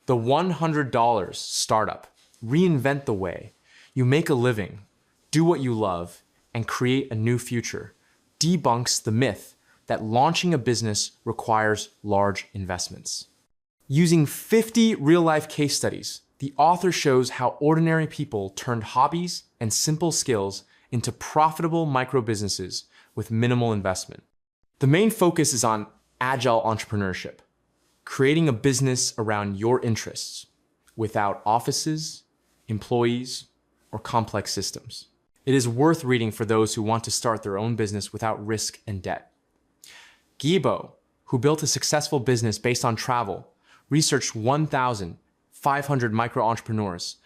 The $100 startup, reinvent the way you make a living, do what you love, and create a new future, debunks the myth that launching a business requires large investments. Using 50 real-life case studies, the author shows how ordinary people turned hobbies and simple skills into profitable micro-businesses with minimal investment. The main focus is on agile entrepreneurship, creating a business around your interests without offices, employees, or complex systems. It is worth reading for those who want to start their own business without risk and debt. Guillebeau, who built a successful business based on travel, researched 1,500 micro-entrepreneurs,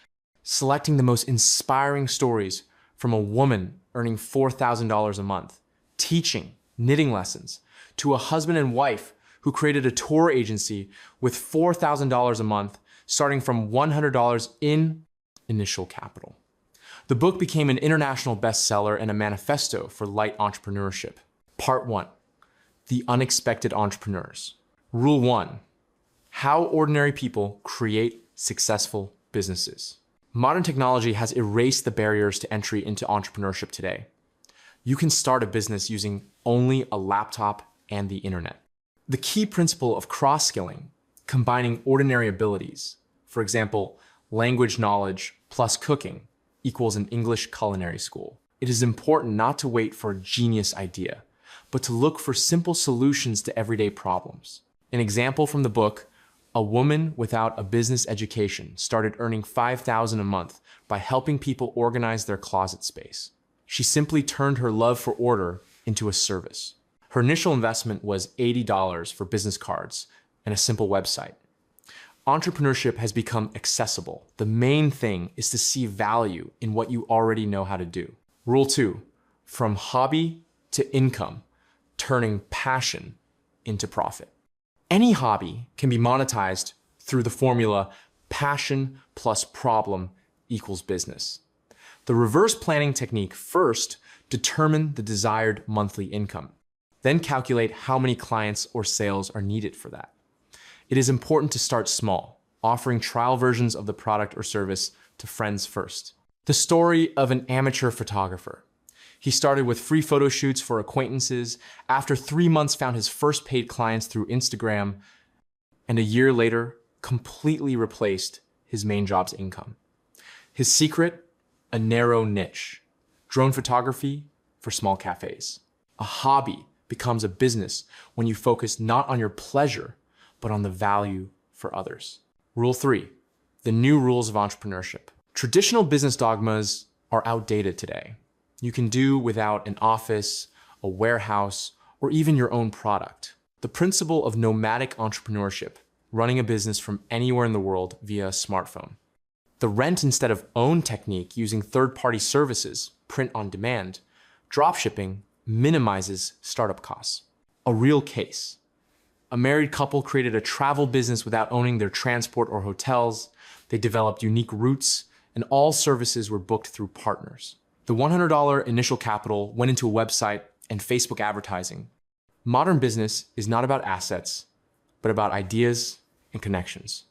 selecting the most inspiring stories from a woman earning $4,000 a month, teaching knitting lessons, to a husband and wife who created a tour agency with $4,000 a month, starting from $100 in initial capital. The book became an international bestseller and a manifesto for light entrepreneurship. Part 1. The Unexpected Entrepreneurs. Rule 1. How ordinary people create successful businesses. Modern technology has erased the barriers to entry into entrepreneurship today. You can start a business using only a laptop and the internet. The key principle of cross-skilling, combining ordinary abilities, for example, language knowledge plus cooking, equals an English culinary school. It is important not to wait for a genius idea, but to look for simple solutions to everyday problems. An example from the book, a woman without a business education started earning $5,000 a month by helping people organize their closet space. She simply turned her love for order into a service. Her initial investment was $80 for business cards and a simple website. Entrepreneurship has become accessible. The main thing is to see value in what you already know how to do. Rule 2, from hobby to income, turning passion into profit. Any hobby can be monetized through the formula passion plus problem equals business. The reverse planning technique first determine the desired monthly income, then calculate how many clients or sales are needed for that. It is important to start small, offering trial versions of the product or service to friends first. The story of an amateur photographer. He started with free photo shoots for acquaintances, after 3 months found his first paid clients through Instagram, and a year later completely replaced his main job's income. His secret? A narrow niche. Drone photography for small cafes. A hobby becomes a business when you focus not on your pleasure, but on the value for others. Rule 3, the new rules of entrepreneurship. Traditional business dogmas are outdated today. You can do without an office, a warehouse, or even your own product. The principle of nomadic entrepreneurship, running a business from anywhere in the world via a smartphone. The rent instead of own technique using third-party services, print on demand, dropshipping minimizes startup costs. A real case. A married couple created a travel business without owning their transport or hotels. They developed unique routes, and all services were booked through partners. The $100 initial capital went into a website and Facebook advertising. Modern business is not about assets, but about ideas and connections.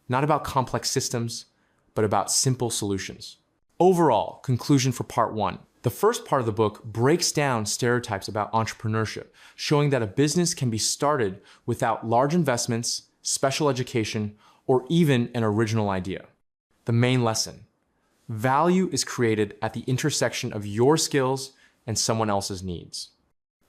Not about complex systems, but about simple solutions. Overall, conclusion for part 1. The first part of the book breaks down stereotypes about entrepreneurship, showing that a business can be started without large investments, special education, or even an original idea. The main lesson: value is created at the intersection of your skills and someone else's needs.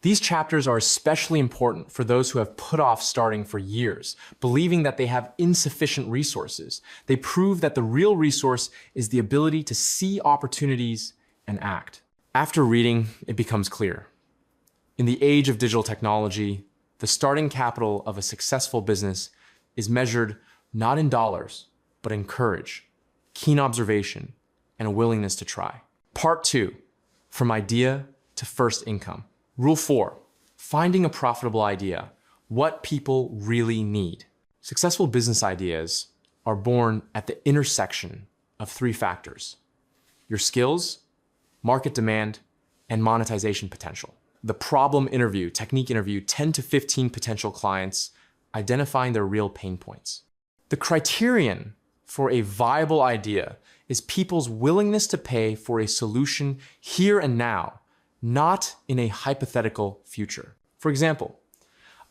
These chapters are especially important for those who have put off starting for years, believing that they have insufficient resources. They prove that the real resource is the ability to see opportunities and act. After reading, it becomes clear. In the age of digital technology, the starting capital of a successful business is measured not in dollars, but in courage, keen observation, and a willingness to try. Part 2, from idea to first income. Rule 4, finding a profitable idea, what people really need. Successful business ideas are born at the intersection of 3 factors: your skills, market demand, and monetization potential. The problem interview, technique interview 10 to 15 potential clients, identifying their real pain points. The criterion for a viable idea is people's willingness to pay for a solution here and now, not in a hypothetical future. For example,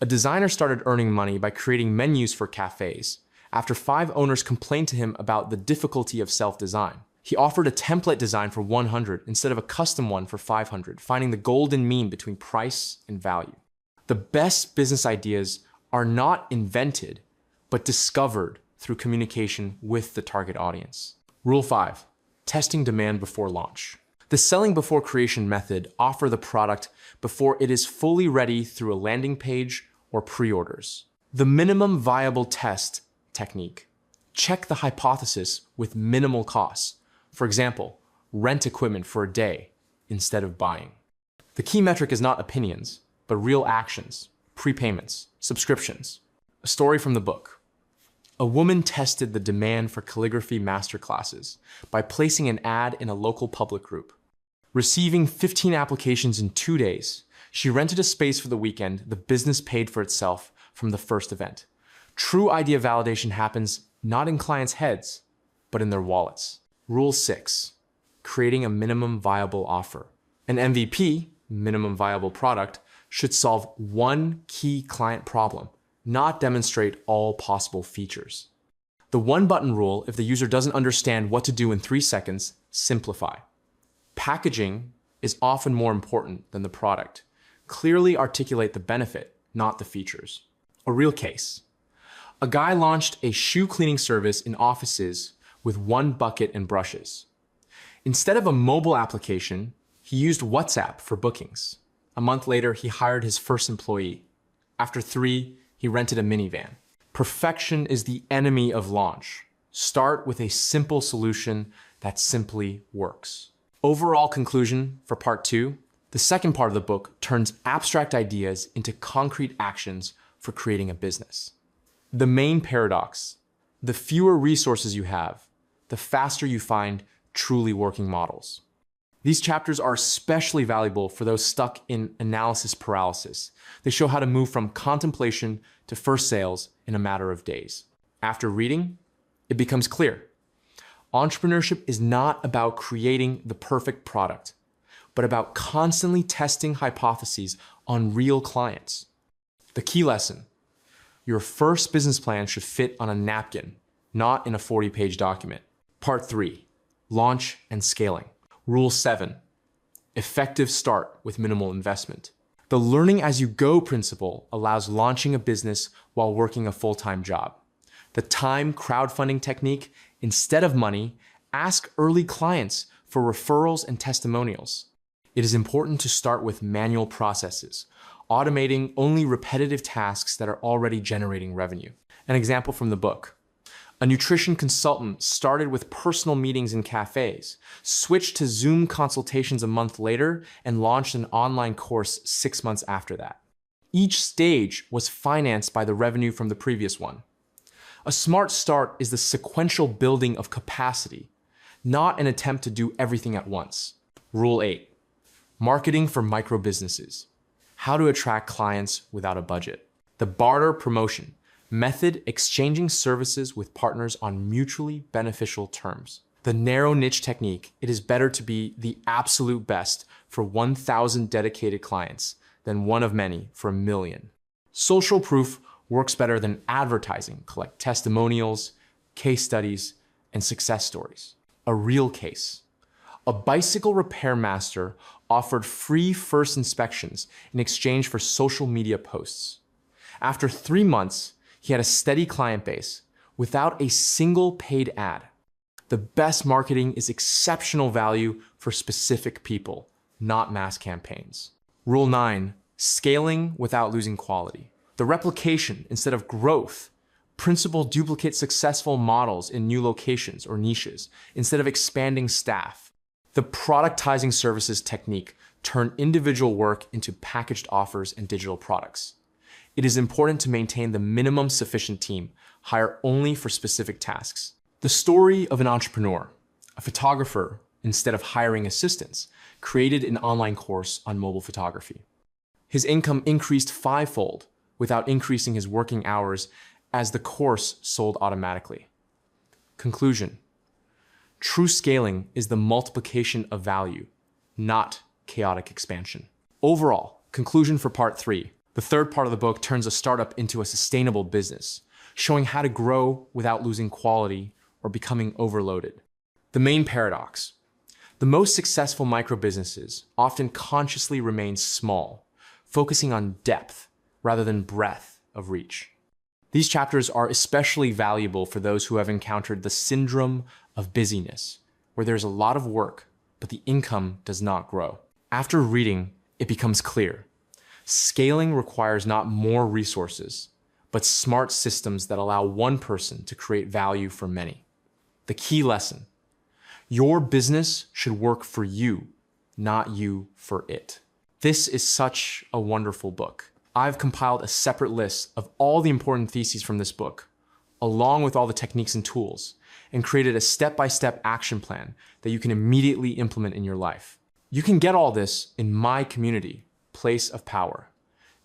a designer started earning money by creating menus for cafes after 5 owners complained to him about the difficulty of self-design. He offered a template design for 100 instead of a custom one for 500, finding the golden mean between price and value. The best business ideas are not invented, but discovered through communication with the target audience. Rule 5, testing demand before launch. The selling before creation method offers the product before it is fully ready through a landing page or pre-orders. The minimum viable test technique. Check the hypothesis with minimal costs. For example, rent equipment for a day instead of buying. The key metric is not opinions, but real actions, prepayments, subscriptions. A story from the book. A woman tested the demand for calligraphy masterclasses by placing an ad in a local public group. Receiving 15 applications in 2 days, she rented a space for the weekend. The business paid for itself from the first event. True idea validation happens not in clients' heads, but in their wallets. Rule 6, creating a minimum viable offer. An MVP, minimum viable product, should solve one key client problem, not demonstrate all possible features. The one-button rule: if the user doesn't understand what to do in 3 seconds, simplify. Packaging is often more important than the product. Clearly articulate the benefit, not the features. A real case. A guy launched a shoe cleaning service in offices with 1 bucket and brushes. Instead of a mobile application, he used WhatsApp for bookings. A month later, he hired his first employee. After 3, he rented a minivan. Perfection is the enemy of launch. Start with a simple solution that simply works. Overall conclusion for part 2, the second part of the book turns abstract ideas into concrete actions for creating a business. The main paradox: the fewer resources you have, the faster you find truly working models. These chapters are especially valuable for those stuck in analysis paralysis. They show how to move from contemplation to first sales in a matter of days. After reading, it becomes clear. Entrepreneurship is not about creating the perfect product, but about constantly testing hypotheses on real clients. The key lesson: your first business plan should fit on a napkin, not in a 40-page document. Part 3, launch and scaling. Rule 7, effective start with minimal investment. The learning as you go principle allows launching a business while working a full-time job. The time crowdfunding technique: instead of money, ask early clients for referrals and testimonials. It is important to start with manual processes, automating only repetitive tasks that are already generating revenue. An example from the book. A nutrition consultant started with personal meetings in cafes, switched to Zoom consultations a month later, and launched an online course 6 months after that. Each stage was financed by the revenue from the previous one. A smart start is the sequential building of capacity, not an attempt to do everything at once. Rule 8, marketing for micro businesses. How to attract clients without a budget. The barter promotion method: exchanging services with partners on mutually beneficial terms. The narrow niche technique: it is better to be the absolute best for 1,000 dedicated clients than one of many for 1,000,000. Social proof works better than advertising. Collect testimonials, case studies, and success stories. A real case. A bicycle repair master offered free first inspections in exchange for social media posts. After 3 months, he had a steady client base without a single paid ad. The best marketing is exceptional value for specific people, not mass campaigns. Rule 9, scaling without losing quality. The replication instead of growth principle: duplicate successful models in new locations or niches instead of expanding staff. The productizing services technique: turn individual work into packaged offers and digital products. It is important to maintain the minimum sufficient team, hire only for specific tasks. The story of an entrepreneur: a photographer, instead of hiring assistants, created an online course on mobile photography. His income increased 5-fold without increasing his working hours as the course sold automatically. Conclusion: true scaling is the multiplication of value, not chaotic expansion. Overall, conclusion for part 3. The third part of the book turns a startup into a sustainable business, showing how to grow without losing quality or becoming overloaded. The main paradox: the most successful micro-businesses often consciously remain small, focusing on depth rather than breadth of reach. These chapters are especially valuable for those who have encountered the syndrome of busyness, where there's a lot of work, but the income does not grow. After reading, it becomes clear. Scaling requires not more resources, but smart systems that allow one person to create value for many. The key lesson: your business should work for you, not you for it. This is such a wonderful book. I've compiled a separate list of all the important theses from this book, along with all the techniques and tools, and created a step-by-step action plan that you can immediately implement in your life. You can get all this in my community, Place of Power.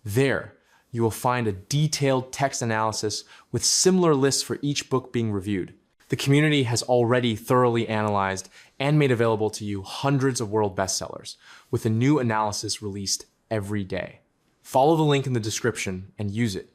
There, you will find a detailed text analysis with similar lists for each book being reviewed. The community has already thoroughly analyzed and made available to you hundreds of world bestsellers, with a new analysis released every day. Follow the link in the description and use it.